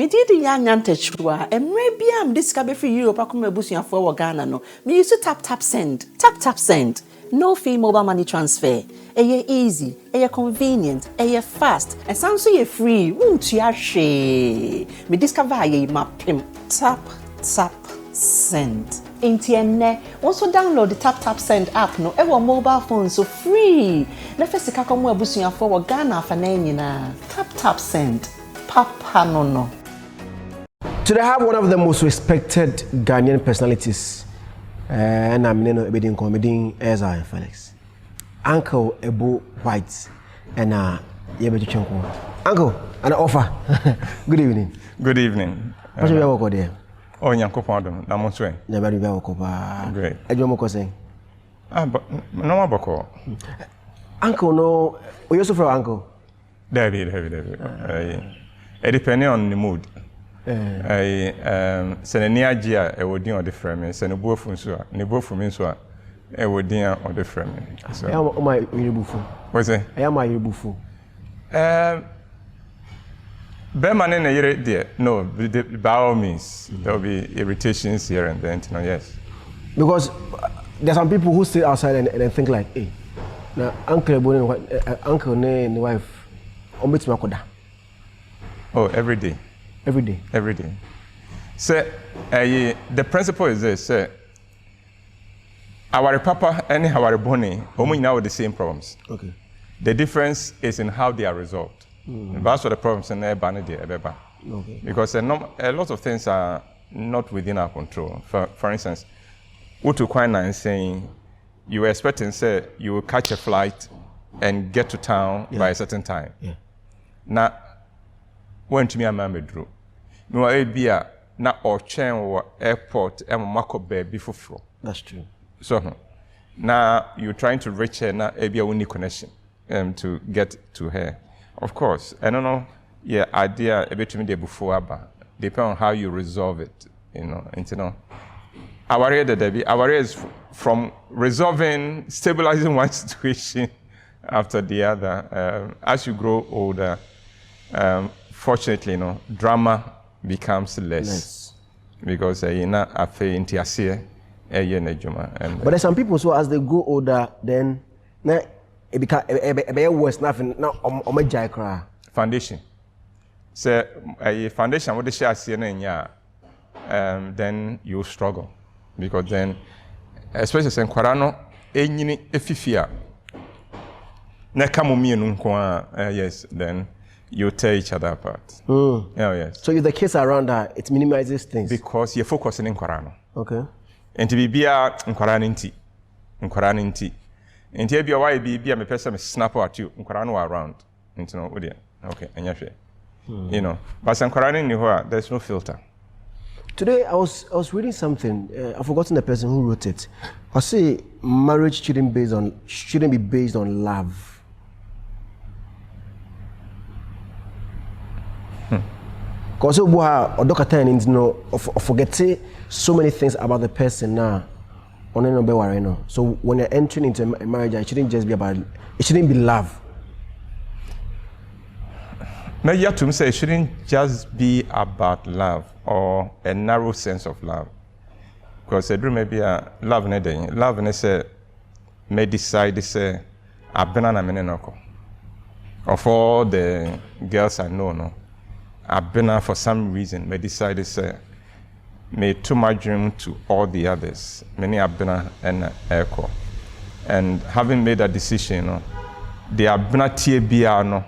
Me did the young antechua, and maybe I'm discovered for Europe. I come a bushing for Ghana. No, me used to tap send, tap send. No fee mobile money transfer. Eye easy, eye convenient, eye fast, and sounds so free. Won't you share? Me discover ye map him. Tap send. Intienne. Also download the tap send app. No, ever mobile phone so free. Na first ka come a bushing for Ghana for na. Tap send. Papa no. Today I have one of the most respected Ghanaian personalities. And I'm in a comedy Zionfelix. Uncle Ebo White and Yebetu Chonko. Uncle, an offer. Good evening. Good evening. What's your work there? Oh, Yanko Pardon, I'm on train. Never be great. I don't know saying. But no more. Uncle, no. We also from Uncle. David. Depending on the mood. Send a near Gia, a would on the frame, send a boy from Sua, Nebo from Insua, a would dear on the frame. So, I am my buffo. What's it? I am my buffo. Bearman in a year, dear. No, by all means, there will be irritations here and then, yes. Because there's some people who sit outside and think like, hey, now Uncle and wife, oh, every day. Every day. So, the principle is this: our papa and our bonnie, almost now with the same problems. Okay. The difference is in how they are resolved. That's what the problems in there, okay. Because a lot of things are not within our control. For instance, Utu Kwana is saying you were expecting, say, you will catch a flight and get to town by a certain time. Yeah. Now, when to me a man drew. No idea na or chain or airport and Marco baby for. That's true. So now you're trying to reach her now a only connection to get to her. Of course, I don't know, yeah, idea a bit to me there before but depend on how you resolve it, Our area is from resolving, stabilizing one situation after the other. As you grow older, fortunately, drama becomes less. Because but there's some people, so as they grow older, then it becomes worse. Nothing now. Foundation. So a foundation what the share CNN, then you struggle because then, especially in Quarano, any efifia. Yes, then you tear each other apart. Oh, yes. So if the kids are around her, it minimizes things. Because you're focusing in Quarano. Okay. And to be in Quarano. And to be a why be a person snap at you in Quarano around. Okay, and you're but in Quarano, there's no filter. Today I was reading something. I've forgotten the person who wrote it. I say marriage shouldn't be based on love. Because forget so many things about the person now. So when you're entering into a marriage, it shouldn't just be about. It shouldn't be love. Maybe you have to say it shouldn't just be about love or a narrow sense of love. Because I dream maybe a love needing. Love and say may decide to say I've been on a menenoko. Of all the girls I know, I've been for some reason may decide to say may too much dream to all the others. Many have been and echo. And having made a decision, they have been a TBR,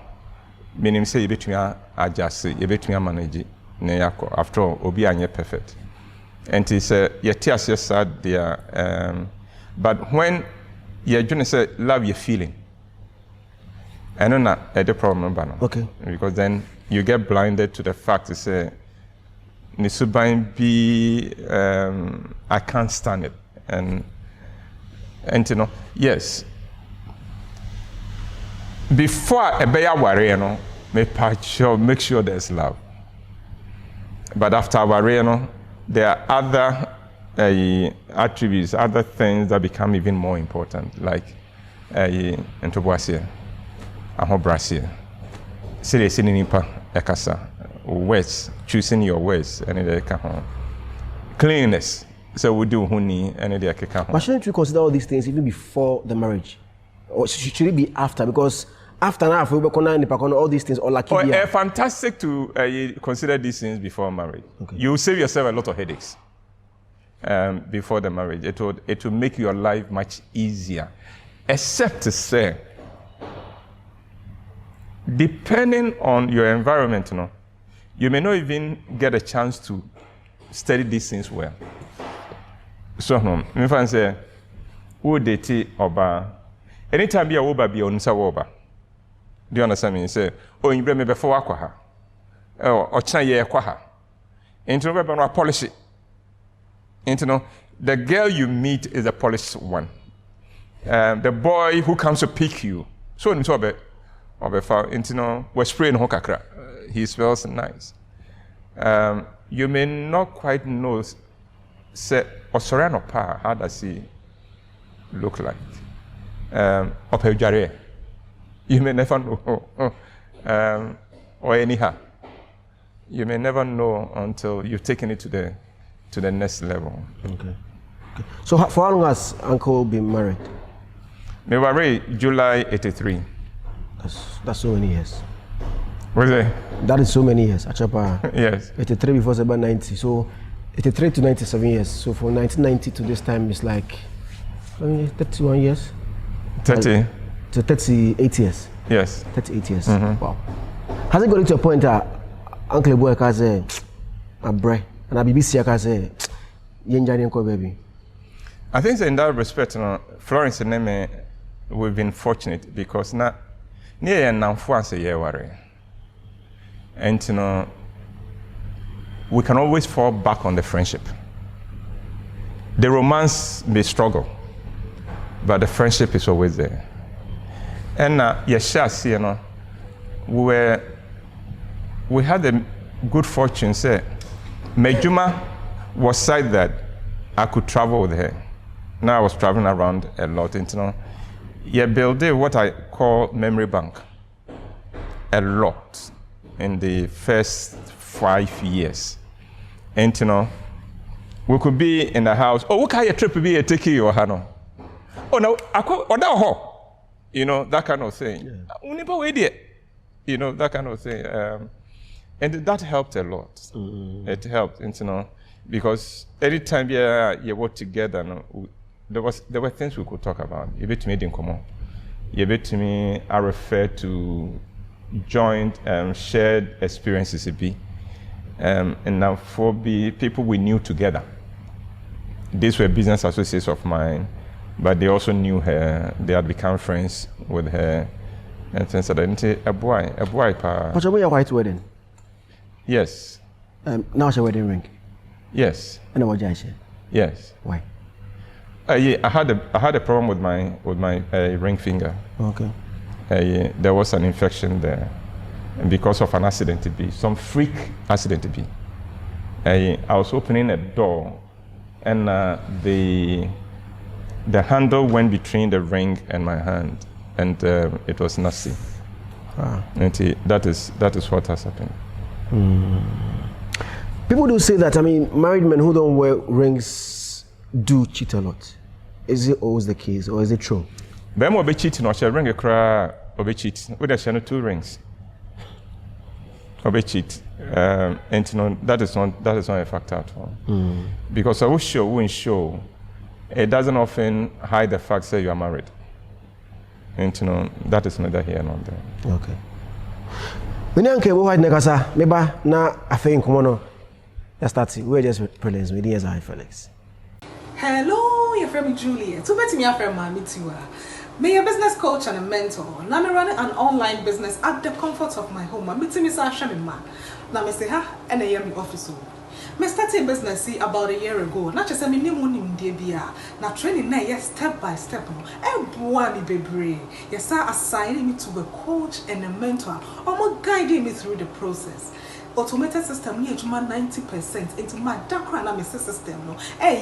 meaning say you bet me adjust, you bet me manage. After all, Obi anye perfect. And he said, your tears are sad, dear. But when you're going to say love your feeling, I know not the problem, okay. Because then you get blinded to the fact to say, Nisubain be, I can't stand it. And yes. Before a bear warrior, make sure there's love. But after warrior, there are other attributes, other things that become even more important, like entoboasia, ahobrasia, seriously nipa ekasa, words, choosing your words, and they can cleanliness. So we do honey, and they can. But shouldn't you consider all these things even before the marriage, or should it be after? Because after now, if we work on all these things, or like fantastic to consider these things before marriage. Okay. You will save yourself a lot of headaches before the marriage. It will make your life much easier, except to say, depending on your environment, you may not even get a chance to study these things well. So, if I say, who date oba, anytime you oba be on sawoba. Do you understand me? Say, oh, you bring me before aquaha, or china ye aquaha. Into no polish it. Into the girl you meet is a polished one. The boy who comes to pick you, so in tobe, we're spraying hokakra. He smells nice. You may not quite know, say, Osorano Pa, how does he look like? You may never know. Or anyhow. You may never know until you've taken it to the next level. Okay. So for how long has Uncle been married? We were married July 83. That's so many years. What is it? That is so many years. Achapa. Yes. 83 before about 90. So 83 to 97 years. So from 1990 to this time is like 31 years. 30. To 38 years. Yes. 38 years. Mm-hmm. Wow. Has it got to a point that Uncle Boy can say, a bre, and a BBC can say, Yenjani baby? I think in that respect, Florence and Neme, we've been fortunate because now, near and now, once a year, worry. And we can always fall back on the friendship. The romance may struggle, but the friendship is always there. And yes, we had the good fortune, say, Mejuma was side that I could travel with her. Now I was traveling around a lot, Yeah, building what I call memory bank. A lot in the first 5 years. And we could be in the house. Oh, what kind of trip be a take you or Hano? Oh no, I could or now. That kind of thing. That kind of thing. And that helped a lot. Mm-hmm. It helped, because every time you work together, there were things we could talk about. You bet me didn't come on. You bet me I refer to joint shared experiences and now for the people we knew together. These were business associates of mine. But they also knew her. They had become friends with her, and things like that. A boy. But you wear a white wedding? Yes. Now it's a wedding ring? Yes. And what did I say? Yes. Why? Yeah, I had a problem with my ring finger. Okay. There was an infection there, and because of an accident to be, some freak accident to be. I was opening a door, and the handle went between the ring and my hand, and it was nasty. And that is what has happened. People do say that, married men who don't wear rings do cheat a lot. Is it always the case, or is it true? But I'm cheating, or ring a cry, or cheat. With a 2 rings. Or cheat. And that is not a factor at all. Because I will show. It doesn't often hide the fact that you are married. And that is neither here nor there. Okay. When you are Negasa, maybe now I think we're just present with you as Felix. Hello, your friend Juliet. So better me friend Mami Tiwa. Me a business coach and a mentor. Now me running an online business at the comfort of my home. I'm meeting Miss Asha ma. Now me say and I am office. I started business about a year ago. Not just a minimum DBA. Now training na step by step. Boy me baby. Yes, sir, assigning me to a coach and a mentor. Or more guiding me through the process. automated system ni adwuma 90% into my dakra na me system no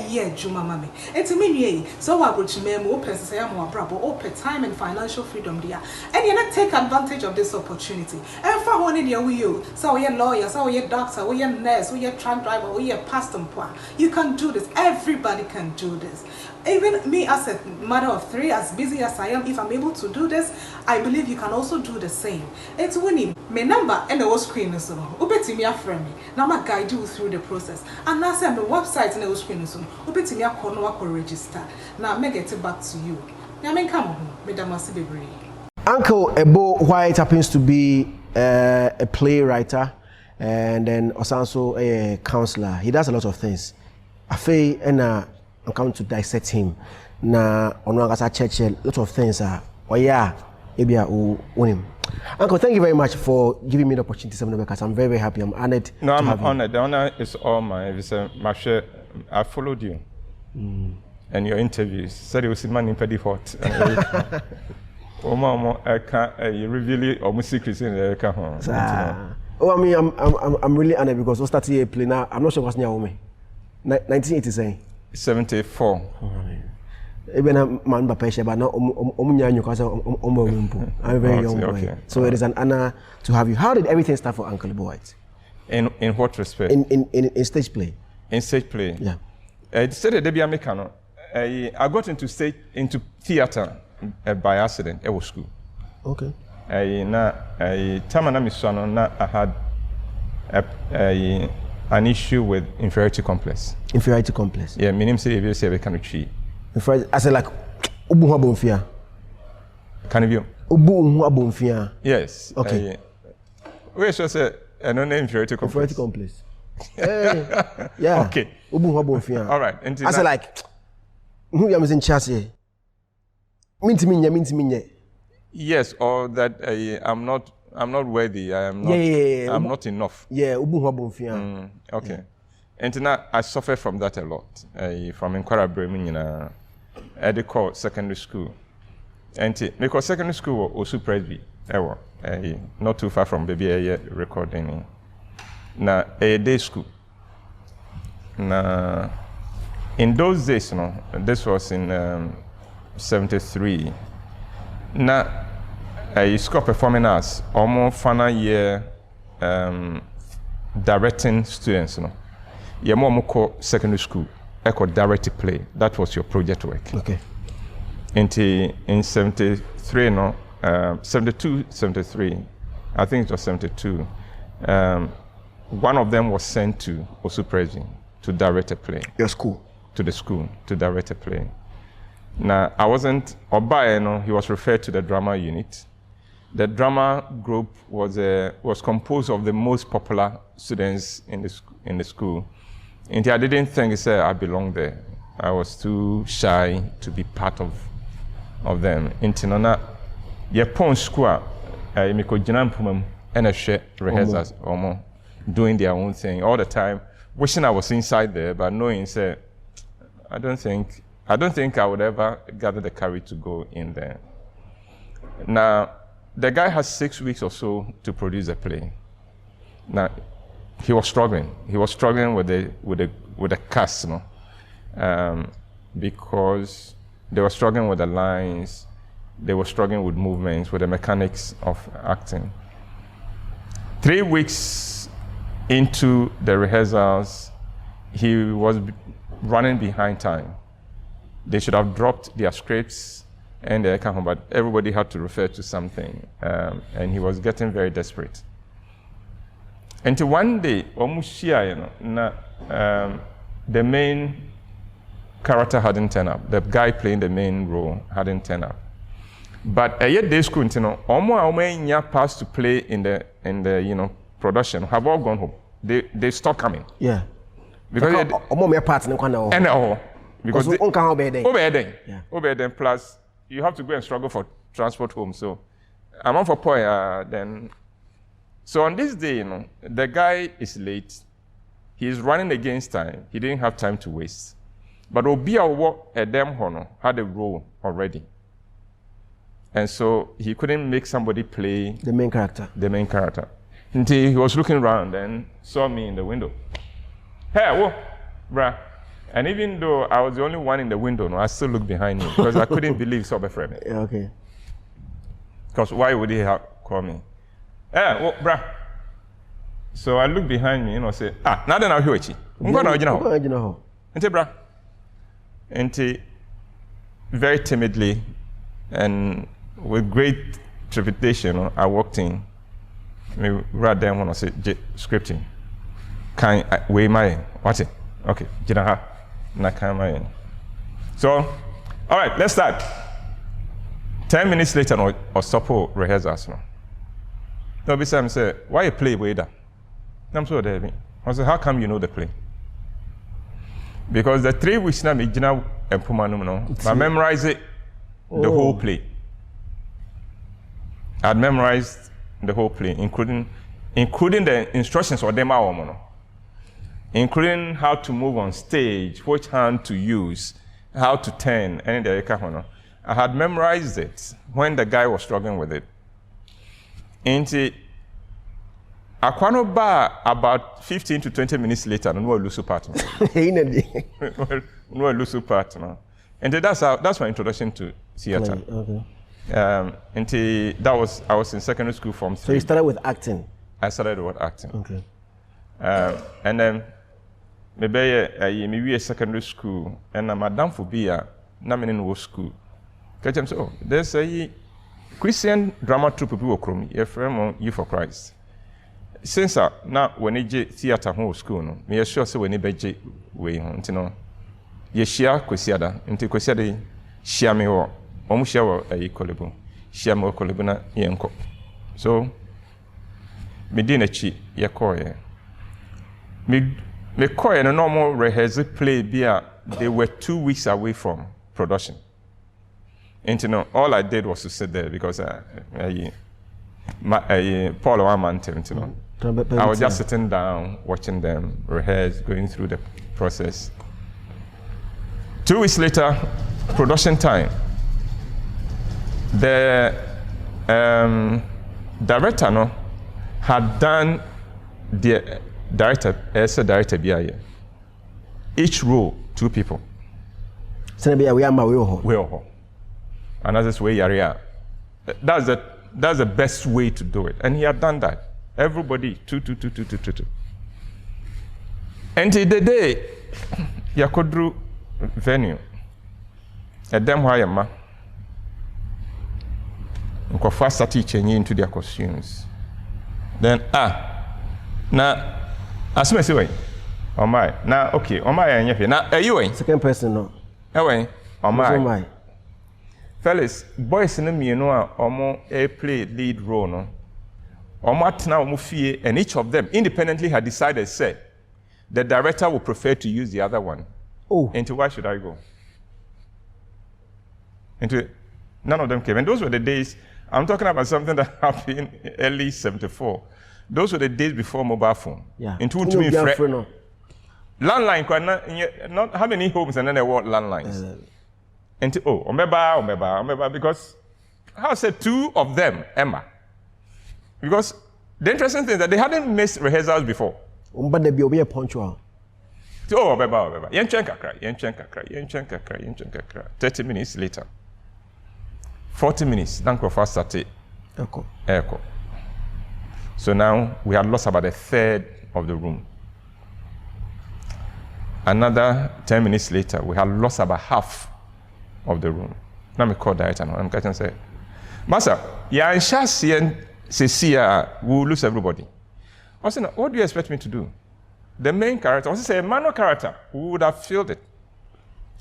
ye adwuma ma me enti me nwie so wa brochime mu opese say am abrabo open time and financial freedom dia and you not take advantage of this opportunity and for one in your you so you lawyer so you doctor you nurse you truck driver you pastor you can do this. Everybody can do this. Even me as a mother of 3, as busy as I am, if I'm able to do this, I believe you can also do the same. It's winning. My number and the screen is on. Ubeti me a friend me. Now I guide you through the process. And now say my website and the screen is on. Ubeti me a corner register. Now me get it back to you. Now me come on. Me da masi bebre. Uncle Ebo White happens to be a playwright and then also a counselor. He does a lot of things. I feel and I'm coming to dissect him. Na ono agasa church a lot of things ebia o him. Uncle, thank you very much for giving me the opportunity to because I'm very, very happy. I'm honored. No, I'm honored. The honor is all mine. I followed you and your interviews. Said it was man in pretty hot. You reveal almost secrets in the Oh, I mean, I'm really honored because we started a play now. I'm not sure what's near me. 1987. 74. Even a man by pressure, but not I'm very young boy. Okay. So it is an honor to have you. How did everything start for Uncle Boyd? In what respect? In stage play. In stage play. Yeah. I got into theater by accident. It was school. Okay. I had an issue with inferiority complex. Inferiority complex. Yeah, my name is Celeb. I said like Ubu Bonfia. Can you? Ubu Bonfia. Yes. Okay. Where should I say? I don't know inferiority complex. Inferiority complex. Yeah. Okay. Ubu Bonfia. All right. I said like who you in Chelsea? Minti. Yes, or that I'm not worthy. I am not. I'm not enough. Yeah, Bonfia. Okay. Yeah. And now I suffer from that a lot. From Inquara Bremen at the core secondary school. And because secondary school was also Presby. Not too far from baby recording. Now a day school. Now in those days, this was in 73. Now I school performing arts almost final year directing students, Your mom secondary school, echo direct play. That was your project work. Okay. In 73, 72, 73, I think it was 72. One of them was sent to Osu Prezi to direct a play. Your school? To the school to direct a play. Now I wasn't Obaye, he was referred to the drama unit. The drama group was composed of the most popular students in the school. And I didn't think I belonged there. I was too shy to be part of them. Into na Yapon school, I make and a share rehearsals doing their own thing all the time, wishing I was inside there, but knowing I don't think I would ever gather the courage to go in there. Now the guy has 6 weeks or so to produce a play. Now he was struggling. He was struggling with the cast, because they were struggling with the lines, they were struggling with movements, with the mechanics of acting. 3 weeks into the rehearsals, he was running behind time. They should have dropped their scripts and their account, but everybody had to refer to something, and he was getting very desperate. Until one day, the main character hadn't turned up. The guy playing the main role hadn't turned up. But a year day school, almost passed to play in the production have all gone home. They stopped coming. Yeah. Because because plus you have to go and struggle for transport home. So I'm on for then. So on this day, the guy is late. He's running against time. He didn't have time to waste. But Obia Edem had a role already. And so he couldn't make somebody play the main character. until he was looking around and saw me in the window. Hey, whoa, bruh. And even though I was the only one in the window, no, I still looked behind me because I couldn't believe so before me. Yeah, okay. Because why would he have called me? Hey, whoa, bruh. So I looked behind me, say, now then I'll hear you. I'm going to know. And bruh. And very timidly and with great trepidation, I walked in. Right there, when I said, scripting. Can I weigh my what's it? Okay, so, all right, let's start. 10 minutes later, or stop rehearsals. No, beside me say, why you play with that? I'm so there. I said, how come you know the play? Because the 3 weeks now, I memorized it, the whole play. I'd memorized the whole play, including the instructions for them, including how to move on stage, which hand to use, how to turn, and the I had memorized it when the guy was struggling with it. And Aquano bar about 15 to 20 minutes later, no lose part. No lose part. And that's my introduction to theater. Okay. I was in secondary school from 3. So you started with acting? I started with acting. Okay. And then maybe secondary school, and Madame Phobia, in school. So, there's a Christian drama troupe people who come here from You for Christ. Since now when you get theater whole school, no, me sure say when you be way, you share Kwesiada, into Kwesiada share me or almost share a Celeb, share more Celeb na yenko. So, me didn't cheat, ya koye. Me koye a normal rehearsal play they were 2 weeks away from production. And all I did was to sit there because Paul Waman, I was just sitting down, watching them rehearse, going through the process. 2 weeks later, production time. The director had done the director, each role 2 people. And that's the way Yaria. That's the best way to do it. And he had done that. Everybody, 2. And the day, Yakodru venue. At them why ma. Nkofa started changing into their costumes. Then now as I say, oh my, now okay, oh my, and now are you in? Second person no. Oh my. Felix, boys in the omo play lead role no. And each of them independently had decided, say, the director would prefer to use the other one. Oh. Into why should I go? Into none of them came. And those were the days, I'm talking about something that happened in early 74. Those were the days before mobile phone. Yeah. Into landline, not how many homes and then there were landlines. And omeba, because how said 2 of them, Emma. Because the interesting thing is that they hadn't missed rehearsals before. But they be punctual. Oh, omeba. Yenchenka cry. 30 minutes later. 40 minutes, Nanko first started. Echo. So now we had lost about 1/3 of the room. Another 10 minutes later, we had lost about half of the room. Now me call director and I'm catching and say, Master, yeah, in Shasi and Cecilia, we will lose everybody. I said, what do you expect me to do? The main character, I say a minor character, who would have filled it.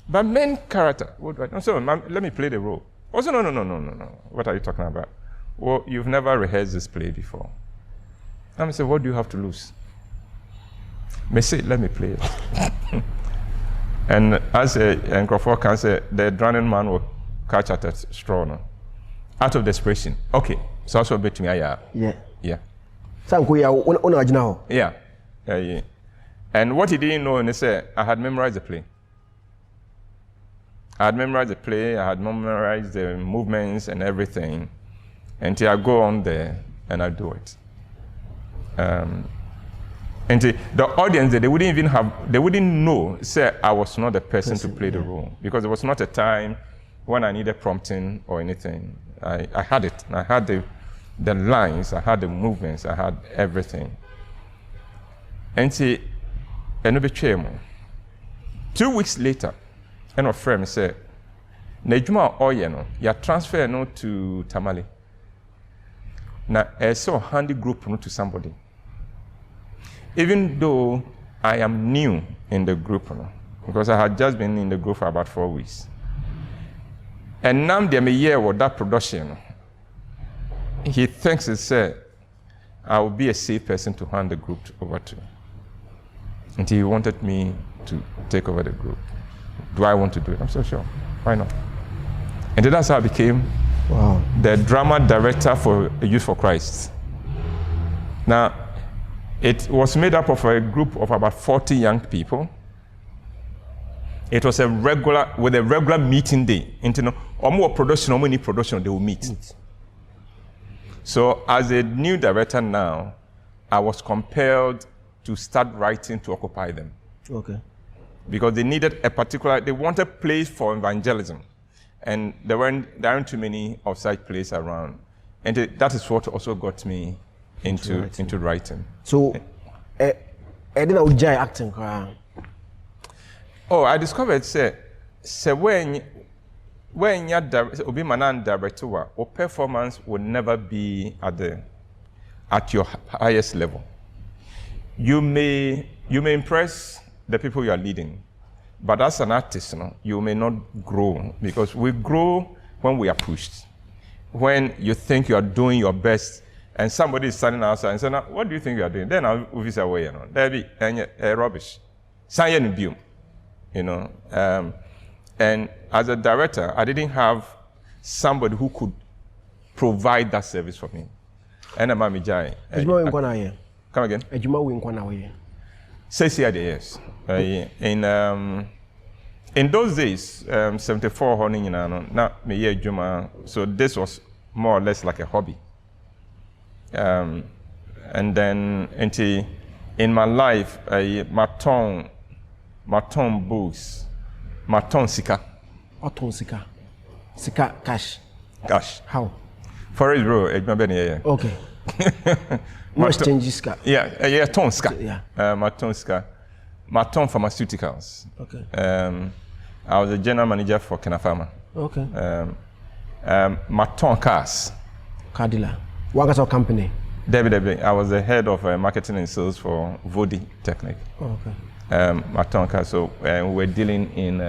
But main character, so let me play the role. I said, no. What are you talking about? Well, you've never rehearsed this play before. I said, what do you have to lose? I say, let me play it. And as Crawford can say, the drowning man will catch at a straw, no? Out of desperation. Okay, so also bet me, yeah. Yeah. And what he didn't know, and he said, I had memorized the play. I had memorized the movements and everything, until I go on there and I do it. And the audience, they wouldn't know, say I was not the person to play the role, because it was not a time when I needed prompting or anything. I had it. I had the lines, I had the movements, I had everything. And see, and be 2 weeks later, and a friend said, "Nejuma oye no, ya transfer no to Tamale. Na so handy group no to somebody. Even though I am new in the group, no, because I had just been in the group for about 4 weeks. And now they may hear what that production. He thinks he said, I will be a safe person to hand the group over to. And he wanted me to take over the group. Do I want to do it? I'm so sure. Why not? And that's how I became the drama director for Youth for Christ. Now, it was made up of a group of about 40 young people. It was with a regular meeting day. Or more production, or many production, they will meet. So as a new director now, I was compelled to start writing to occupy them. Okay. Because they needed they wanted place for evangelism. And there aren't too many of such places around. And that is what also got me into writing. So, I didn't enjoy acting. Oh, I discovered, say when you're director, your performance will never be at your highest level. You may impress the people you are leading, but as an artist, you may not grow, because we grow when we are pushed. When you think you are doing your best, and somebody is standing outside and saying, "What do you think you are doing?" Then I'll say, "Away, there be rubbish." And as a director, I didn't have somebody who could provide that service for me. And I'm Jai. Come again? Yes. In those days, 74 not me Juma. So this was more or less like a hobby. And then in my life, my tongue books, my tongue sika. What tongue sika? Sika cash. Cash. How? For it, bro. Okay. Much changes sika. Yeah, tongue sika. Yeah. My tongue sika. My tongue pharmaceuticals. Okay. I was a general manager for Kenafama. Okay. My tongue cars. Car dealer. What was your company? Debbie. I was the head of marketing and sales for Vodi Technic. Oh, okay. My tongue cars. So we were dealing in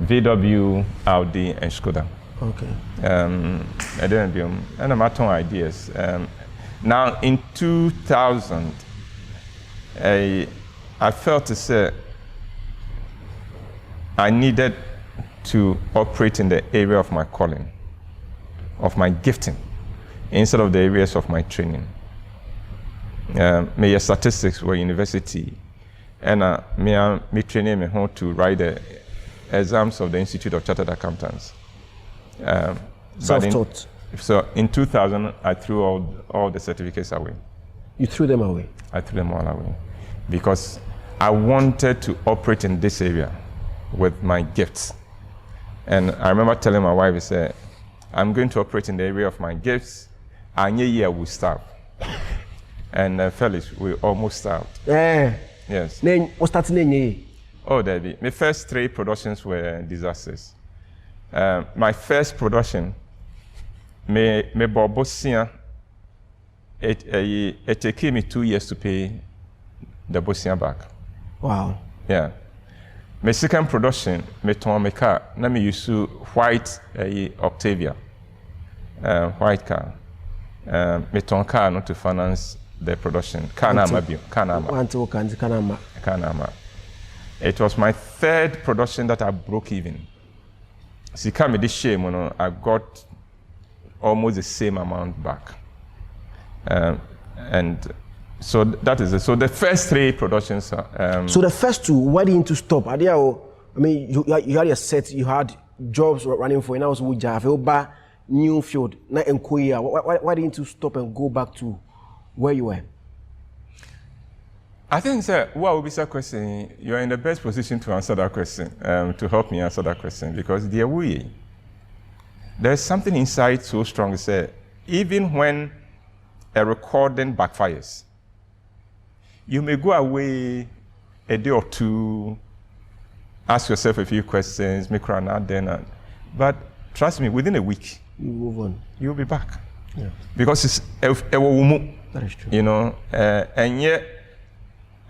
VW, Audi, and Skoda. Okay. I didn't do and my tongue ideas. Now in 2000, I felt to say I needed to operate in the area of my calling, of my gifting, instead of the areas of my training. My statistics were university, and me training me how to write the exams of the Institute of Chartered Accountants. Self-taught. So in 2000, I threw all the certificates away. You threw them away? I threw them all away because I wanted to operate in this area with my gifts. And I remember telling my wife, I said, I'm going to operate in the area of my gifts, and year will starve. And Felix, we almost starved. Yeah. Yes. What's that name? Oh, Daddy. My first 3 productions were disasters. My first production, me Bobosia, it took me 2 years to pay the Bosia back. Wow. Yeah. My second production, me ton me car, na me use white Octavia, white car. Me ton car not to finance the production. Kanama. It was my 3rd production that I broke even. Sika me this shame, I got almost the same amount back. And so that is it. So the first 3 productions. So the first 2, why didn't you stop? I mean, you had your set, you had jobs running for, and I was with Java, new field, not in Korea. Why didn't you stop and go back to where you were? I think, sir, what will be that question? You are in the best position to answer that question, to help me answer that question, because there's something inside so strong, sir. Even when a recording backfires, you may go away a day or two, ask yourself a few questions, make run out then, but trust me, within a week, you move on. You'll be back. Yeah. Because it's a woman. That is true. You know, and yet,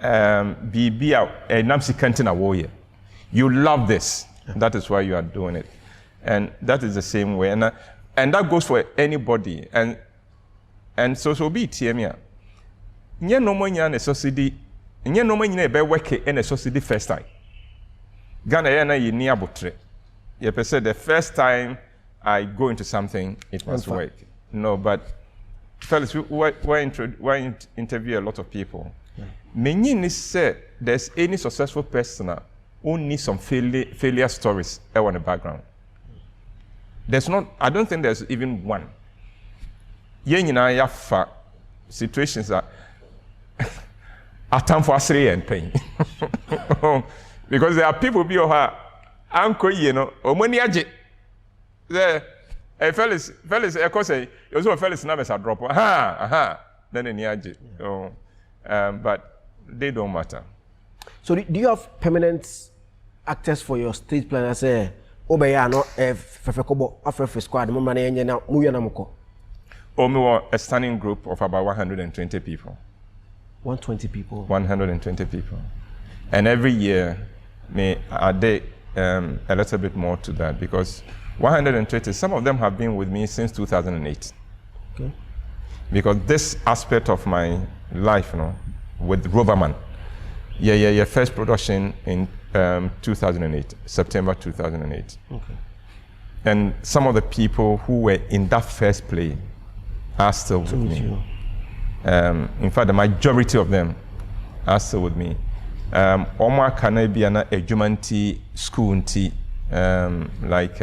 be a Namsi Kantina warrior. You love this. Yeah. That is why you are doing it. And that is the same way. And that goes for anybody. And so be it here. Nye no more a subsidy. Nye no more be work in a subsidy first time. Ghana yana yi ni abutre. You say the first time I go into something, it must work. No, but Felix, we interview a lot of people. Many yeah. Say there's any successful person who needs some failure stories on the background. There's not. I don't think there's even one. Yeah, situations that are time for asiri and pain, because there are people be her uncle, you know, or money aje. There, Felix, of course, you also Felix numbers are drop. Then in aje. But they don't matter. So do you have permanent actors for your stage plan? I say, Obeya no Fefekobo Afrefe squad. A stunning group of about 120 people. 120 people. 120 people, and every year may add a little bit more to that, because 120. Some of them have been with me since 2008. Okay. Because this aspect of my life, you know, with Roverman, first production in 2008, September 2008. Okay. And some of the people who were in that first play are still with me. In fact, the majority of them are still with me. Oma Kanabiana a Jumanti school tea, like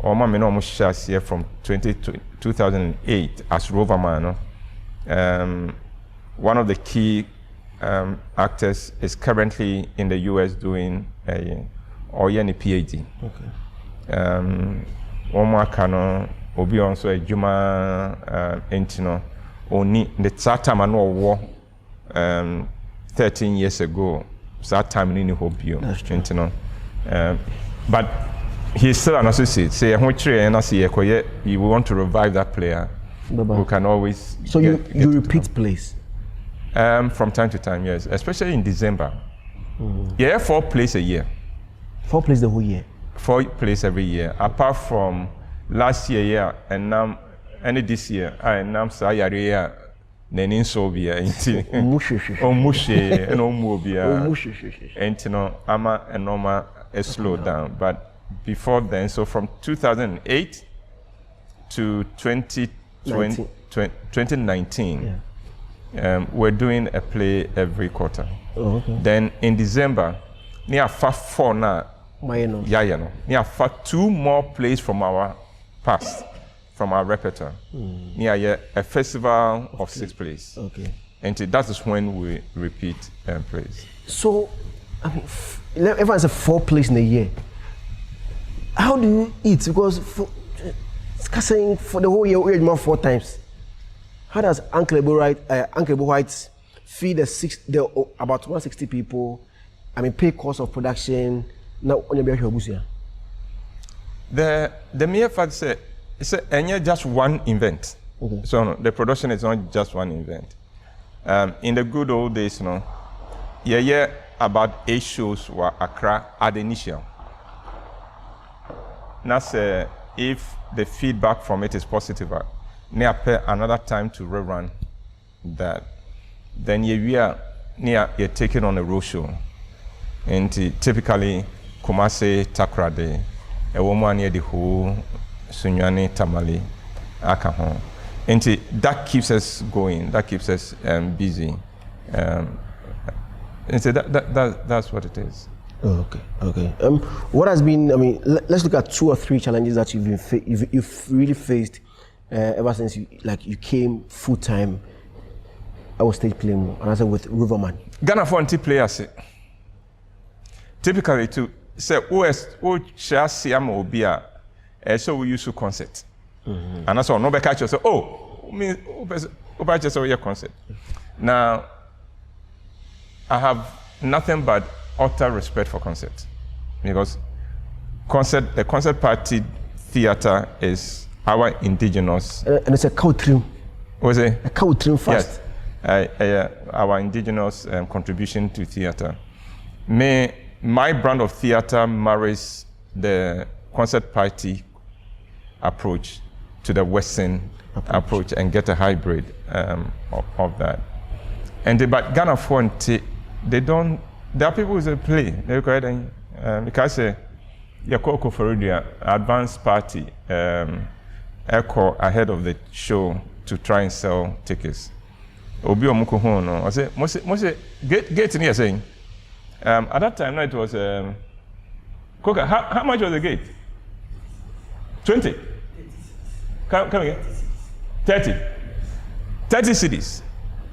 Oma Menomo Shas here from 2008 as Roverman. One of the key actors is currently in the US doing a PhD. Okay. Oma Kano Obi also a Juma Entino. Only the time I know war 13 years ago, that time in Hobio. That's true. But he's still an associate. Say, you want to revive that player. Who can always. So you repeat plays? From time to time, yes. Especially in December. Yeah, 4 plays a year. 4 plays the whole year? 4 plays every year. Apart from last year, and now. And this year, I am Sayaria, Nenin Sobia, Omushe, and Omubia, and Ama and Noma slow down. But before then, so from 2008 to 2019, we're doing a play every quarter. Oh, okay. Then in December, near 4 now, near 2 more plays from our past. From our repertoire, near a festival of 6 plays. Okay. And that is when we repeat plays. So, I mean, everyone says 4 plays in a year. How do you eat? Because for the whole year, we eat more 4 times. How does Uncle Ebo White feed the about 160 people? I mean, pay cost of production. Now, on your the mere fact said. It's just one event. Okay. So no, the production is not just one event. In the good old days, about 8 shows were Accra at the initial. That's if the feedback from it is positive, near another time to rerun that. Then you're taking on a road show. And typically, Kumasi Takrade, a woman near the whole. Sunyani Tamale Akaho. And that keeps us going, that keeps us busy. And so that's what it is. Oh, okay. What has been, I mean, let's look at 2 or 3 challenges that you've really faced ever since you came full time our stage play more, and I said with Riverman. Ghana for anti players. Typically, to say who shall see am obia, so we use to concert, and that's all. No be catch you say, oh, me, who just your concert. Now, I have nothing but utter respect for concert, because the concert party theater is our indigenous. And it's a cow trim. Was it? A cow trim fast. Yes. Our indigenous contribution to theater. My brand of theater marries the concert party approach to the Western approach and get a hybrid of that. But Ghana Fonte, they don't. There are people who play. They go ahead and because Yakoko Florida advanced party echo ahead of the show to try and sell tickets. Obi omuko ho no. I say most gate near saying. At that time, no, it was Coca. How much was the gate? 20. Come again. 30. 30 cities.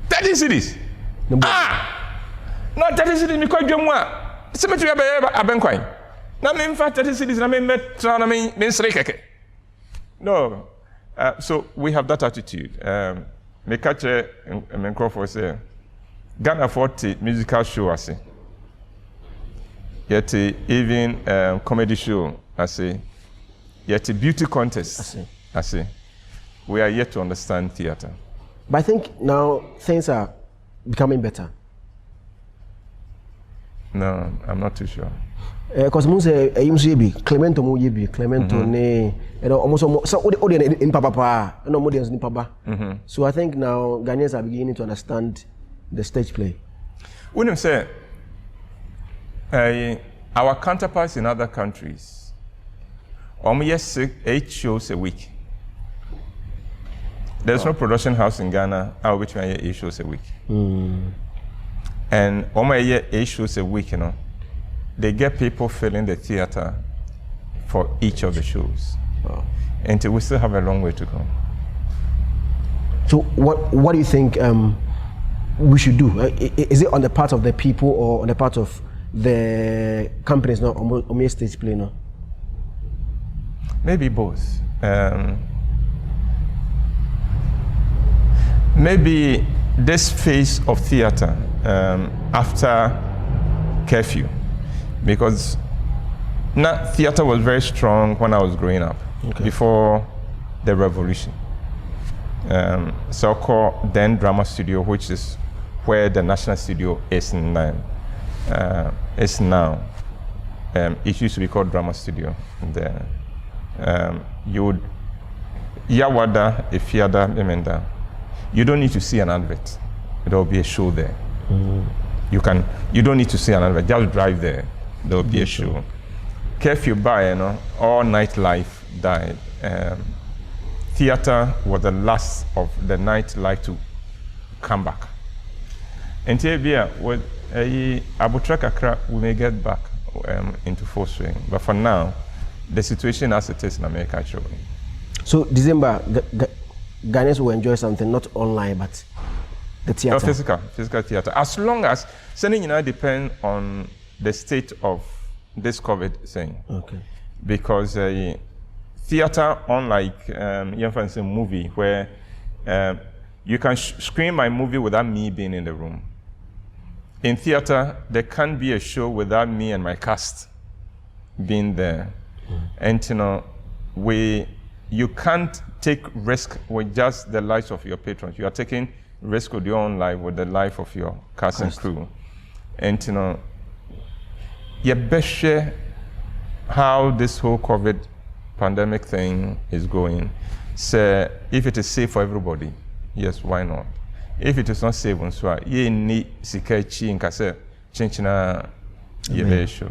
30 cities. No 30 cities. Me quite jomwa. Cemetery abenkwai. Na me in fact 30 cities. Na me metra. Na me srekeke. No. So we have that attitude. Me catch a Crawford say Ghana 40 musical show I say. Yet even comedy show I say. Yet beauty contest I say. We are yet to understand theater. But I think now things are becoming better. No, I'm not too sure. Because mo say Clemento mo yebi Clemento ne almost so audience in papa no audience in papa. So I think now Ghanaians are beginning to understand the stage play. When you say our counterparts in other countries, yes 8 shows a week. There's no production house in Ghana which we 8 shows a week. And 8 shows a week, you know. They get people filling the theater for each of the shows. Wow. And we still have a long way to go. So what do you think we should do? Is it on the part of the people or on the part of the companies, not on stage play? No? Maybe both. Maybe this phase of theater after curfew, because theater was very strong when I was growing up, before the revolution. So-called then Drama Studio, which is where the National Studio is now. It used to be called Drama Studio. You would Yawada, Ifiada, Emenda. You don't need to see an advert. There will be a show there. You don't need to see an advert. Just drive there. There will be a show. Curfew by, all nightlife died. Theater was the last of the nightlife to come back. And with Abutra we may get back into full swing. But for now, the situation as it is in America is showing. So December, Ghanaians will enjoy something not online but the theater. Physical theater. As long as sending depend on the state of this COVID thing. Okay. Because theater, unlike a movie where you can screen my movie without me being in the room. In theater, there can't be a show without me and my cast being there. And you can't take risk with just the lives of your patrons. You are taking risk with your own life, with the life of your cast and crew. And you best share how this whole COVID pandemic thing is going. So if it is safe for everybody, yes, why not? If it is not safe, you need sikachi in kase chinchina ye show.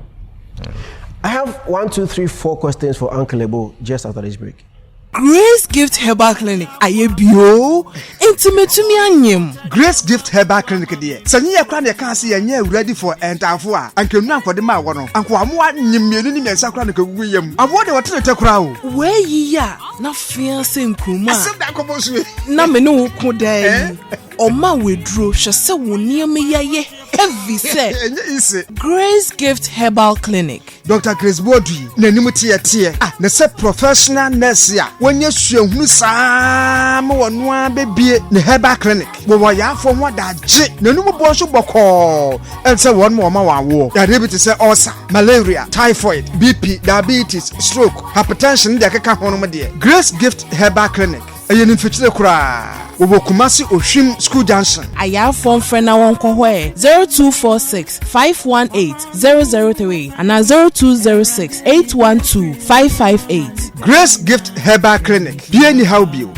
I have 1, 2, 3, 4 questions for Uncle Lebo just after this break. Grace Gift Herbal Clinic. Aye bio. Intimate to me anyim. Grace Gift Herbal Clinic there. Sanya ya kra na ka se ya ready for entafo a. Anke nu ankode ma wo no. Anko amoa nyimienu ni mensa kra na kagugu yam. Abo de wote te kra o. We yi ya na fiance nkuma. Asem da kobo so. Na me no ko dai. Oma wedro shase woniam yaye heavy say. Easy. Grace Gift Herbal Clinic. Dr. Chris Bodri, n'anim tie. Na say professional nurse ya. Wonye suahunu sam wonwa bebie ne herbal clinic. Wo ya fo ho da je. N'anim bo so boko. And say one more ma wawo. Diabetes say ulcer, malaria, typhoid, BP, diabetes, stroke, hypertension de akeka ho no mo de. Grace Gift Herbal Clinic. Eyen mfechire kura. Wo Kumasi Oshim School Junction. Aya phone friend na won ko hwe 0246 518 003 and 0206 812 558. Grace Gift Herbal Clinic. Bien ni how bio.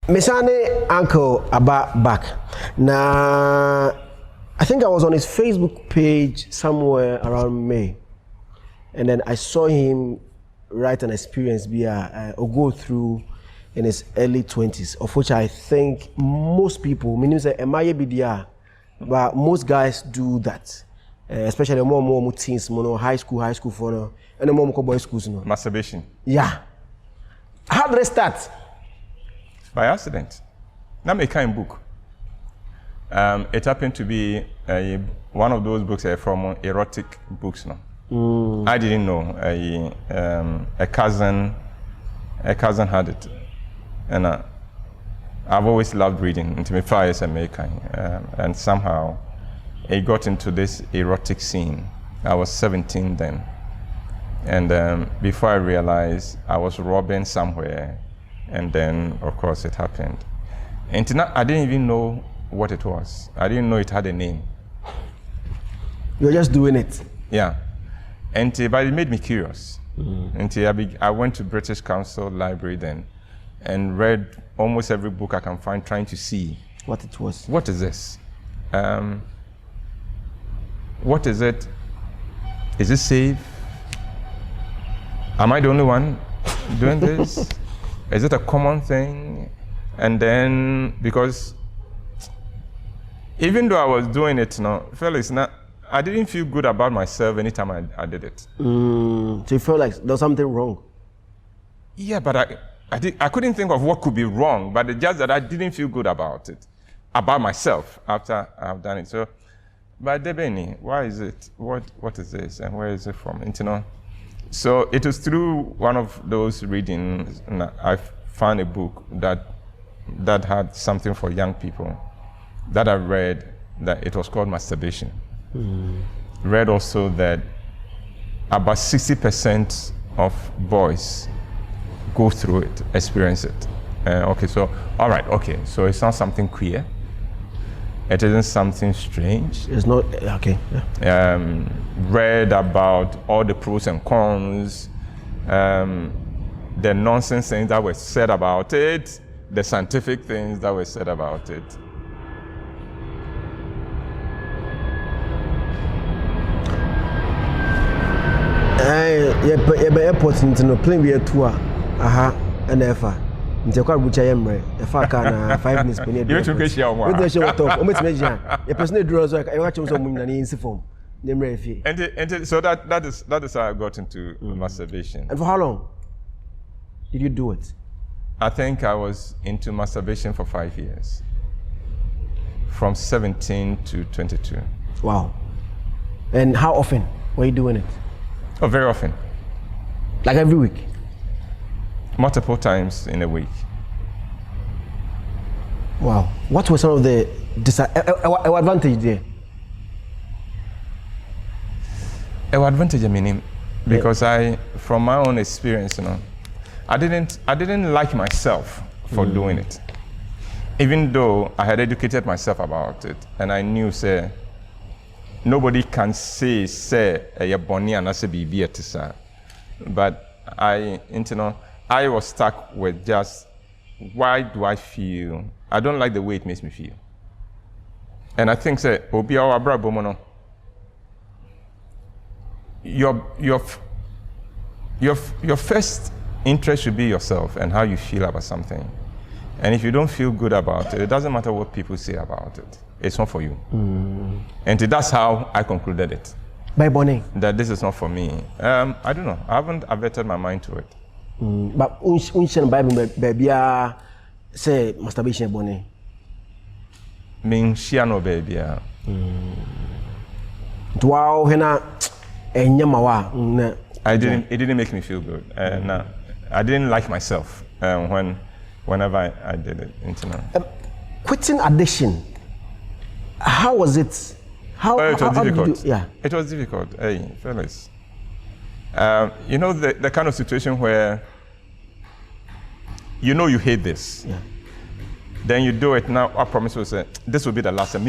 Mesane Uncle Abba back. Now, I think I was on his Facebook page somewhere around May, and then I saw him write an experience or go through in his early 20s, of which I think most people, meaning say but most guys do that, especially more teens, high school for and more boys schools. Masturbation. Yeah. How did it start? By accident. Now my kind book. It happened to be one of those books from erotic books. No, I didn't know. A cousin had it, and I've always loved reading. Into my fires American, and somehow it got into this erotic scene. I was 17 then, and before I realized, I was robbing somewhere, and then of course it happened. And I didn't even know what it was. I didn't know it had a name. You're just doing it. Yeah. And but it made me curious. And I went to British Council Library then and read almost every book I can find, trying to see what it was. What is this? What is it? Is it safe? Am I the only one doing this? Is it a common thing? And then, because even though I was doing it, Felix, I didn't feel good about myself anytime I did it. So you felt like there's something wrong? Yeah, but I couldn't think of what could be wrong, but it's just that I didn't feel good about it, about myself after I've done it. So, but Debeni, why is it? What is this, and where is it from? And, so it was through one of those readings I found a book that had something for young people that I read, that it was called Masturbation. Read also that about 60% of boys go through it, experience it. Okay, so, all right, okay, so it's not something queer. It isn't something strange. It's not, okay. Yeah. Read about all the pros and cons, the nonsense things that were said about it, the scientific things that were said about it. Airport into plane we tour. And ever. Nti kwa bucha yemre. E fa ka na 5 minutes pe ne. You took a share one. We do share talk. O metima gian. Your person draw so I watch so munya na insi form. Nemre fie. And so that is how I got into masturbation. And for how long did you do it? I think I was into masturbation for 5 years. From 17 to 22. Wow. And how often were you doing it? Oh, very often. Like every week? Multiple times in a week. Wow. What were some of the advantage there? Advantage, I mean, because from my own experience, I didn't like myself for doing it. Even though I had educated myself about it, and I knew, say, nobody can say, a bonny and as a baby, but I was stuck with just, why do I feel? I don't like the way it makes me feel. And I think, say, Obi our brabo, your first interest should be yourself and how you feel about something. And if you don't feel good about it, it doesn't matter what people say about it. It's not for you. And that's how I concluded it. By Bonnie? That this is not for me. I don't know. I haven't averted my mind to it. But unchen Bible baby say masturbation bonnet. Mean shiano baby. Wow, hena enyamawa. It didn't make me feel good. No, I didn't like myself whenever I did it. Quitting addiction. How was it? It was difficult. Yeah, it was difficult. Hey, Felix. You know the kind of situation where you know you hate this. Yeah. Then you do it now. I promise you, say this will be the last time.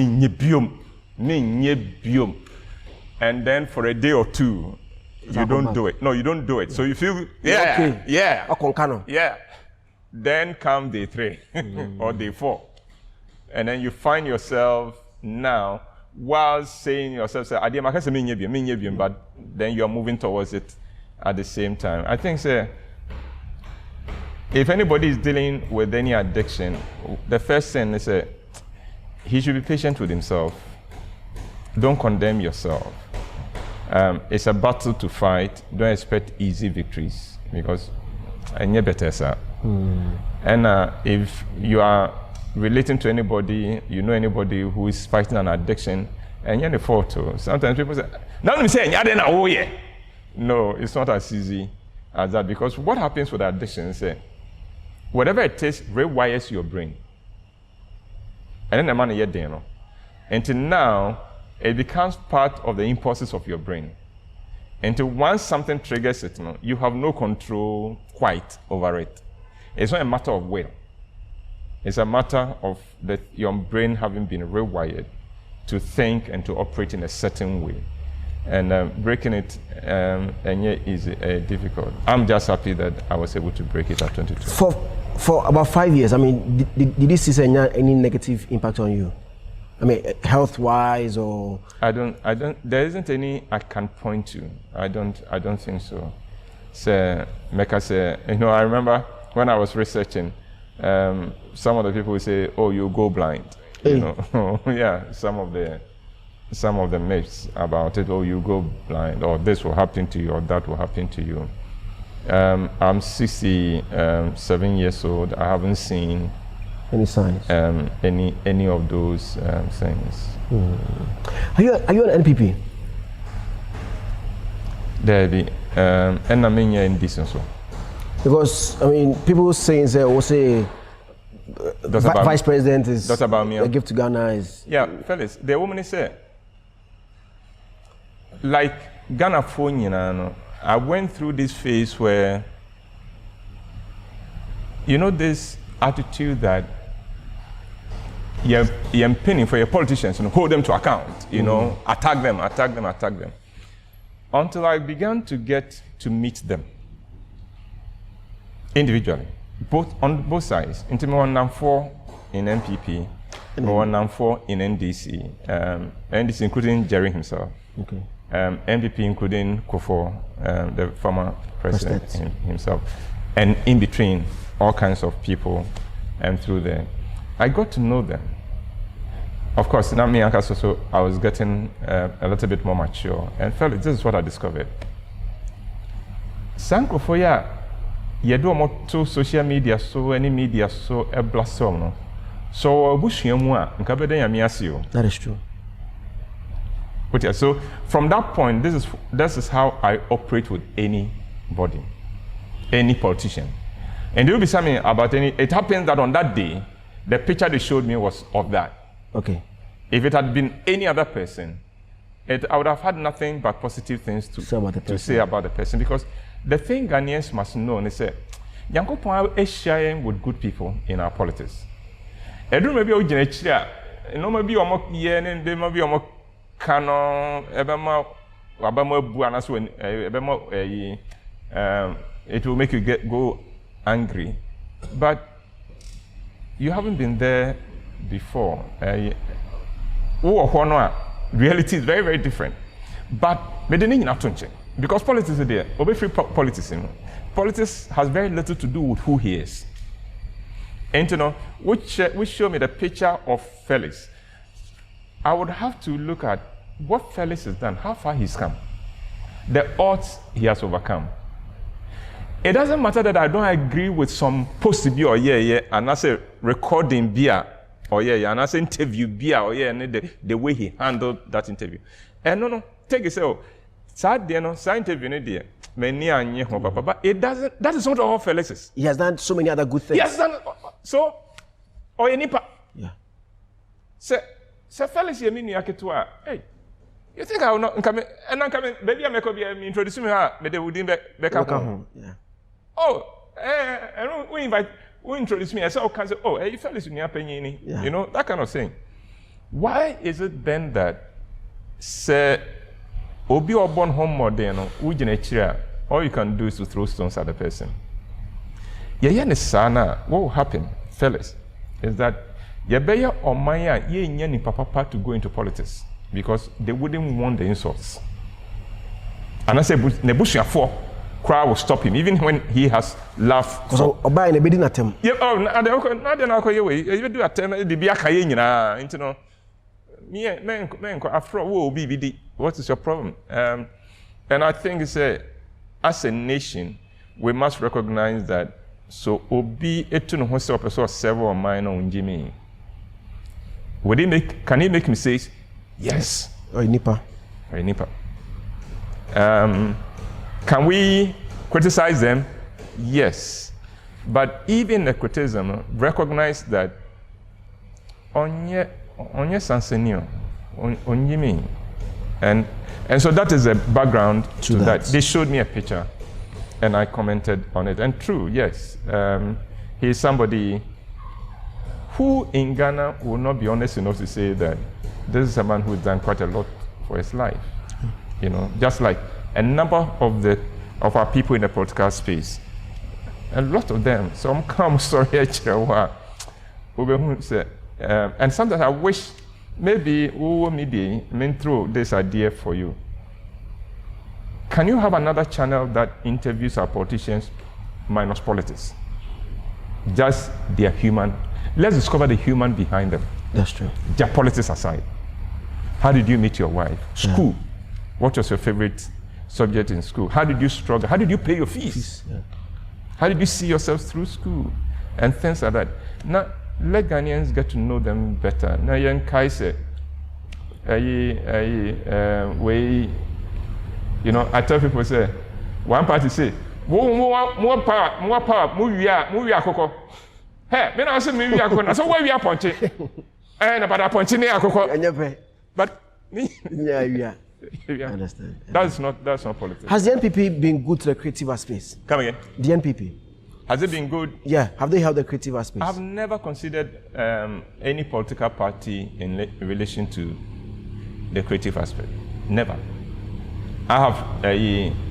And then for a day or two, you don't do it. No, you don't do it. So you feel yeah. Then come day 3 or day 4, and then you find yourself now while saying yourself, say, but then you are moving towards it at the same time. I think, say, if anybody is dealing with any addiction, the first thing is he should be patient with himself. Don't condemn yourself. It's a battle to fight. Don't expect easy victories because I better, sir. And if you are relating to anybody, you know anybody who is fighting an addiction, and you're in the photo, sometimes people say, no, it's not as easy as that, because what happens with addiction is whatever it takes rewires your brain. And then the man is there, until now, it becomes part of the impulses of your brain. Until once something triggers it, you have no control quite over it. It's not a matter of will. It's a matter of your brain having been rewired to think and to operate in a certain way. And breaking it is difficult. I'm just happy that I was able to break it at 22. For about 5 years, I mean, did this see any negative impact on you? I mean, health-wise or? There isn't any I can point to. I don't think so. So, Mecca say, I remember when I was researching, some of the people would say, "Oh, you go blind." Hey. Yeah, some of the myths about it. Oh, you go blind, or this will happen to you, or that will happen to you. I'm 67 years old. I haven't seen any signs, any of those things. Are you an NPP? There be, and I mean indecent so. Because I mean, people saying vice president is that's about me. A gift to Ghana is. Yeah, Felix, the woman say, like Ghana phone, I went through this phase where, this attitude that you're pinning for your politicians, hold them to account, attack them. Until I began to get to meet them individually, on both sides. Into me 4 in NPP, me 4 in NDC, NDC including Jerry himself. Okay. NPP including Kofo, the former president himself, and in between all kinds of people, and through there, I got to know them. Of course, now me and Kasoso, I was getting a little bit more mature, and felt this is what I discovered. Sankofoya, you do more to social media, so any media, so a blossom, no. So Bushiamwa, Nkabede Yamiasio. That is true. But yeah, so from that point, this is how I operate with anybody, any politician. And there will be something about it happens that on that day, the picture they showed me was of that. Okay. If it had been any other person, I would have had nothing but positive things to say about the person. Because the thing Ghanaians must know, and they say, Yankopon is sharing with good people in our politics. I don't maybe maybe it will make you go angry, but you haven't been there before. Reality is very, very different. But because politics is there, free politics. Politics has very little to do with who he is. And which show me the picture of Felix. I would have to look at what Felix has done, how far he's come, the odds he has overcome. it doesn't matter that I don't agree with some post to be or and I say recording beer or and I say interview beer or and the way he handled that interview. And no, take it so. Sad day, no, sad interview, no dear. Many are papa, but it doesn't. That is not all Felix's. He has done so many other good things. He has done so. Or any pa. Yeah. Say Felix, you mean you hey. You think I will not come? And I'm coming. Maybe I make me introduce me. But they wouldn't back home. Yeah. Oh, and we introduce me. I said, oh, hey, Felix, you know that kind of thing. Why is it then that say Obi or born home modern all you can do is to throw stones at the person? What will happen, Felix, is that Yebeya or Maya ye papa to go into politics because they wouldn't want the insults. And I say Nebuchadnezzar 4 crowd will stop him even when he has laughed. Because Oba in a bidding attempt. Yeah, oh, not you do attempt the Biaka, you know. Me, after all, what is your problem? And I think it's as a nation, we must recognize that. So, Obi etun himself person several minor on Jimmy. Can he make mistakes? Yes. Or Nipa. Can we criticize them? Yes. But even the criticism, recognize that onye sansenio, onye. And so that is the background to that. They showed me a picture and I commented on it. And true, yes. He is somebody who in Ghana will not be honest enough to say that this is a man who's done quite a lot for his life. You know, just like a number of our people in the political space. A lot of them. Some come sorry and sometimes I wish maybe we will throw this idea for you. Can you have another channel that interviews our politicians minus politics? Just their human. Let's discover the human behind them. That's true. Their politics aside. How did you meet your wife? School. Yeah. What was your favorite subject in school? How did you struggle? How did you pay your fees? Yeah. How did you see yourself through school? And things like that. Now, let Ghanaians get to know them better. Now, young Kaise, you know, I tell people, say, one party say, more power, move ya koko. Hey, me na say me ya koko. So why we are punching? And about a punching ya koko. But yeah. I understand. That's not politics. Has the NPP been good to the creative space? Come again. The NPP. Has it been good? Yeah. Have they held the creative space? I've never considered any political party in relation to the creative aspect. Never. I have,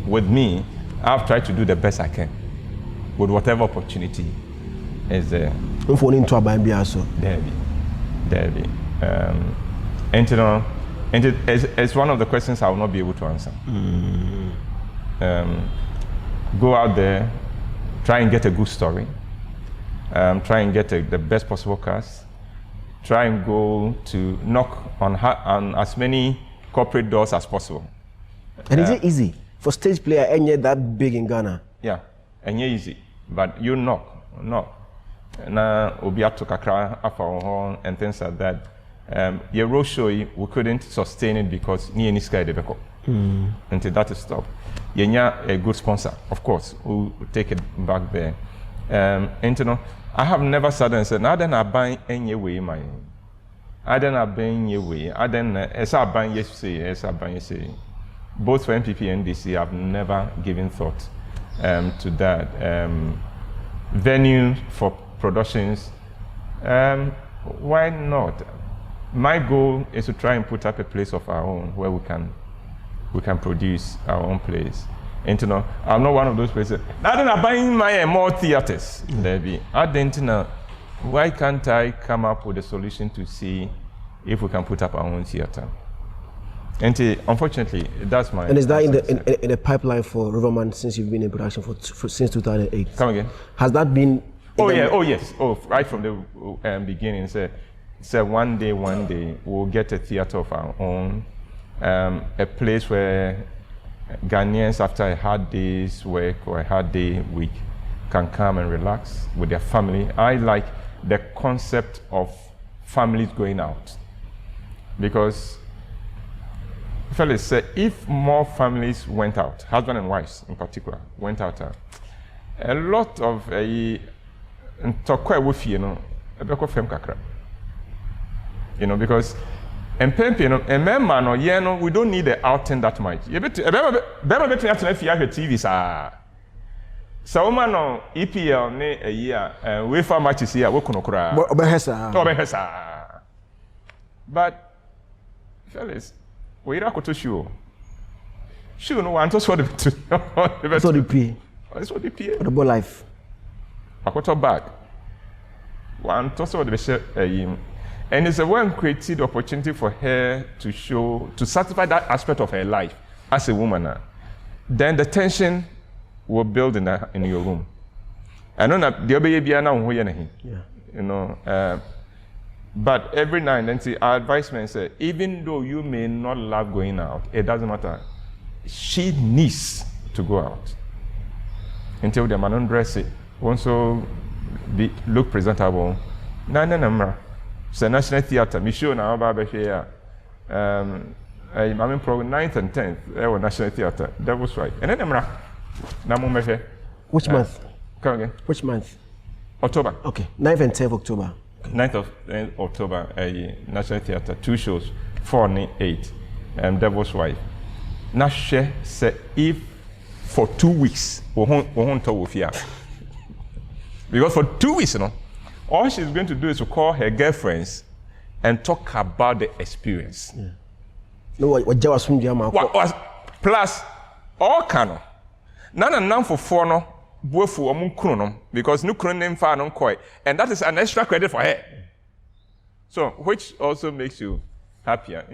with me, I've tried to do the best I can with whatever opportunity is there. If we need to buy also. There be. And you know, it's one of the questions I will not be able to answer. Go out there, try and get a good story, try and get the best possible cast, try and go to knock on as many corporate doors as possible. And is it easy for stage player and that big in Ghana? Yeah, and easy, but you knock. Na obi ato kakra afa ho and things like that. Your road show we couldn't sustain it because ni any sky debeko. Until that is stopped. Yenya a good sponsor, of course, who will take it back there. And you know, I have never sat and said, I don't buy any way my. I don't buy any way. I don't. As I buy yesterday, both for NPP and DC, I've never given thought to that. Venue for productions, why not? My goal is to try and put up a place of our own where we can produce our own place. And you know, I'm not one of those places. I don't buying my more theaters. I don't know. Why can't I come up with a solution to see if we can put up our own theater? And unfortunately, that's my. And is that in the pipeline for Riverman since you've been in production since 2008? Come again. Has that been? Yes. Right from the beginning. So one day we'll get a theater of our own, a place where Ghanaians, after a hard day's work or a hard day week, can come and relax with their family. I like the concept of families going out, because Felix said if more families went out, husband and wives in particular, went out, a lot of because and we don't need the outing that much. TV so man no EPL ne a year UEFA matches here we kono kura. But Felix, we ra koto show. Show no want to so the so the pay. That's what the pay. The ball life. Akoto bag. One to so the and it's a one created opportunity for her to satisfy that aspect of her life as a woman. Then the tension will build in your room. I know that the baby now but every night and then see our advice man say, even though you may not love going out, it doesn't matter. She needs to go out until the man dress it, also look presentable. It's a National Theatre. Me show now about here. I'm in program 9th and 10th. There was National Theatre. That was right. And then which month? Come again. Which month? October. Okay. 9th and 10th October. Okay. 9th of October. National Theatre. 2 shows. 4 and 8. Devil's Wife. Now she said if for 2 weeks we won't talk with you. Because for 2 weeks, all she's going to do is to call her girlfriends and talk about the experience. Yeah. No, plus, all cano. None for four no, bofu omun because no name far non koi, and that is an extra credit for her. So, which also makes you happier.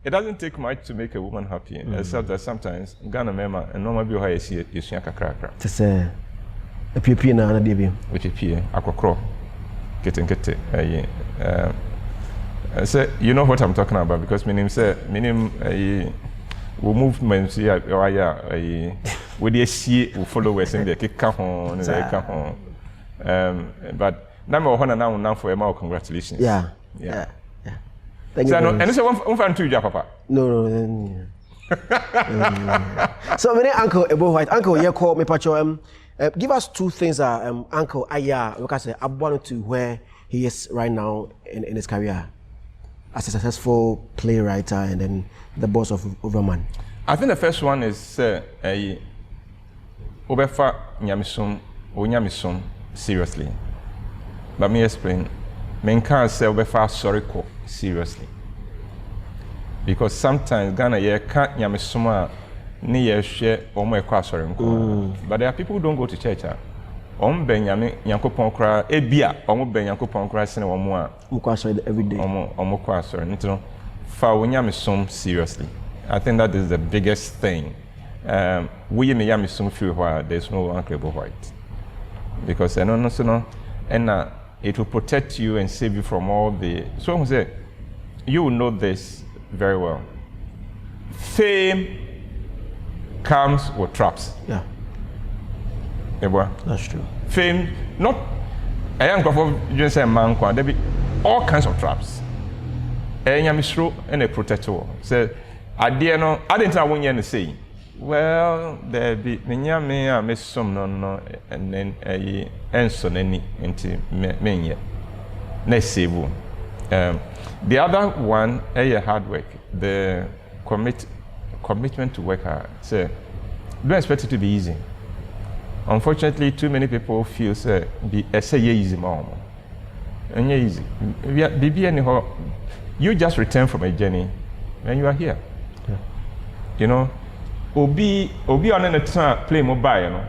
It doesn't take much to make a woman happy, except that sometimes Ghana mema and normal be how you see it, you see a cracker. To say. A PP na na debi which PA akokro getting say you know what I'm talking about because minim we movements here we dey see we followers in the kick ho but now for Emma congratulations. Yeah. Thank you. So and say one fan to papa. No. So many uncle Ebo White uncle you call me pacho give us 2 things Uncle Aya, like I say, abandoned to where he is right now in his career as a successful playwright and then the boss of Overman. I think the first one is Obefa Nyamisum seriously. But me explain. Men can't say Obefa Soriko seriously. Because sometimes Ghana can't Nyamisuma. But there are people who don't go to church. Every day. Seriously. I think that is the biggest thing. We there's no Uncle White. Because it will protect you and save you from all the. So I say, you will know this very well. Fame comes with traps. Yeah. That's true. Fame, not a young couple, you say man, there be all kinds of traps. And a protector. So, I didn't know to say, well, there be me, I miss some no, and then a answer any into me. Let's see. The other one, hard work, the commitment to work hard. So, don't expect it to be easy. Unfortunately, too many people feel say easy, mom. And easy. You just return from a journey, and you are here. Yeah. Obi on the time play mobile.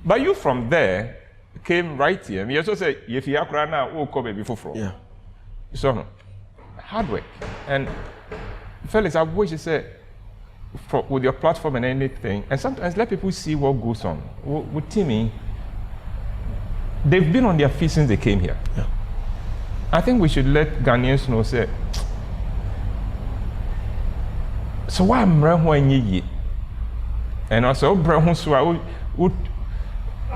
But you from there came right here. You also say if you are now, we'll come before. Yeah. So. Hard work. And Felix, I wish you said with your platform and anything, and sometimes let people see what goes on. With Timmy, they've been on their feet since they came here. Yeah. I think we should let Ghanaians know, say, so why am I when and also brand so would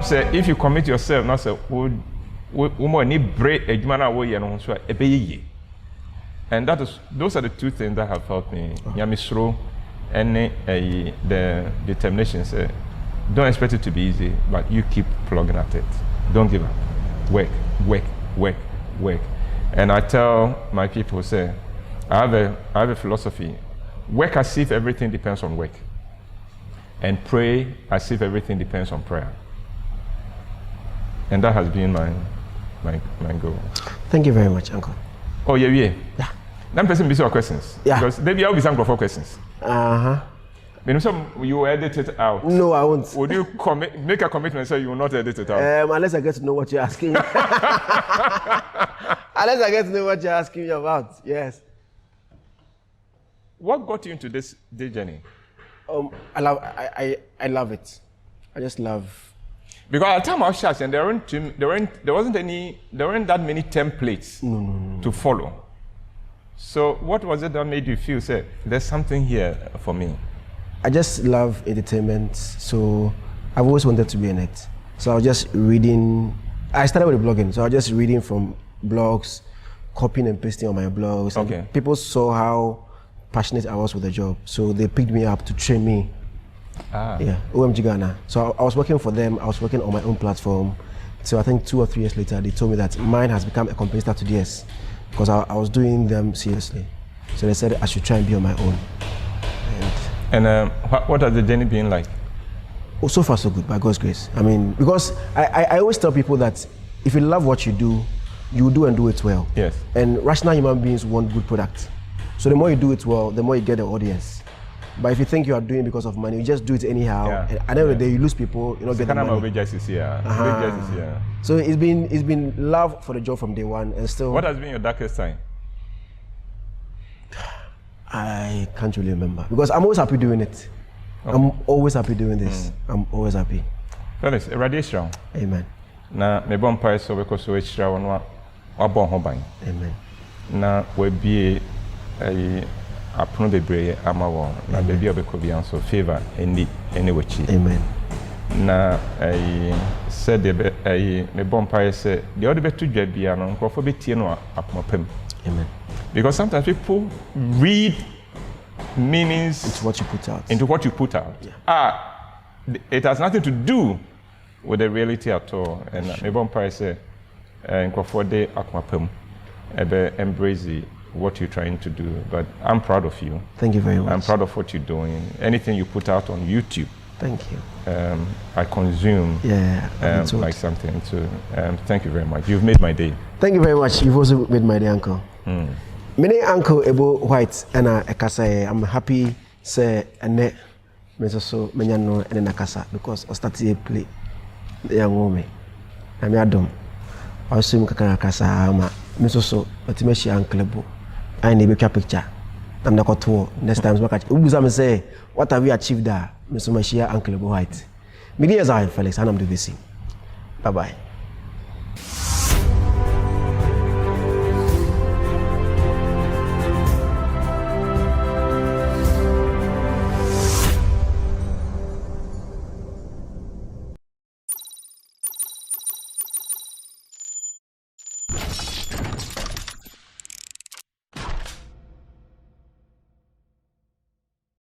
say if you commit yourself, not say would need break a man away and also a baby. And those are the two things that have helped me. Yamisro and the determination. Say, don't expect it to be easy, but you keep plugging at it. Don't give up. Work, work, work, work. And I tell my people, say, I have a philosophy. Work as if everything depends on work. And pray as if everything depends on prayer. And that has been my goal. Thank you very much, Uncle. Oh, yeah. That person be your questions. Yeah. Because maybe I'll be some for questions. Uh-huh. You will edit it out. No, I won't. Would you make a commitment so you will not edit it out? Unless I get to know what you're asking. Unless I get to know what you're asking me about. Yes. What got you into this journey? I love it. I just love. Because at the time I was church and there weren't that many templates to follow. So what was it that made you feel, say, there's something here for me? I just love entertainment, so I've always wanted to be in it. So I was just reading. I started with blogging, so I was just reading from blogs, copying and pasting on my blogs. Okay. And people saw how passionate I was with the job, so they picked me up to train me. Yeah, OMG Ghana. So I was working for them. I was working on my own platform. So I think 2 or 3 years later, they told me that mine has become a competitor to theirs because I was doing them seriously. So they said I should try and be on my own. And what has the journey been like? Oh, so far so good, by God's grace. I mean, because I always tell people that if you love what you do and do it well. Yes. And rational human beings want good product. So the more you do it well, the more you get the audience. But if you think you are doing it because of money, you just do it anyhow. Yeah. And at the end of the day, you lose people. You know, get the money. So it's been love for the job from day one, and still. What has been your darkest time? I can't really remember because I'm always happy doing it. Okay. I'm always happy doing this. I'm always happy. Felix, irradiation. Amen. Na me bon pai so we ko so echira won wa bon ho ban. Amen. Na we bie apono bebree ama won na bebi obekọ bi anso favor any wachi. Amen. Na said the me bon pai say the other betu dwa bia no nkofo betie no apomapam. Amen. Because sometimes people read meanings into what you put out. Yeah. It has nothing to do with the reality at all. And me bon pai say nkofo de apomapam embrace what you're trying to do. But I'm proud of you. Thank you very much. I'm proud of what you're doing. Anything you put out on YouTube. Thank you. I consume like something. So thank you very much. You've made my day. Thank you very much. You've also made my day, Uncle. Many Uncle Ebo White and I'm happy say and so many no and Nakasa because I started play the young woman. I'm Adam. I assume Kakasa ama so but me Uncle Ebo. I need a picture. I'm not to next time I say what have we achieved there? Mr. Uncle Ebo White. Media Zionfelix and I'm the VC. Bye bye.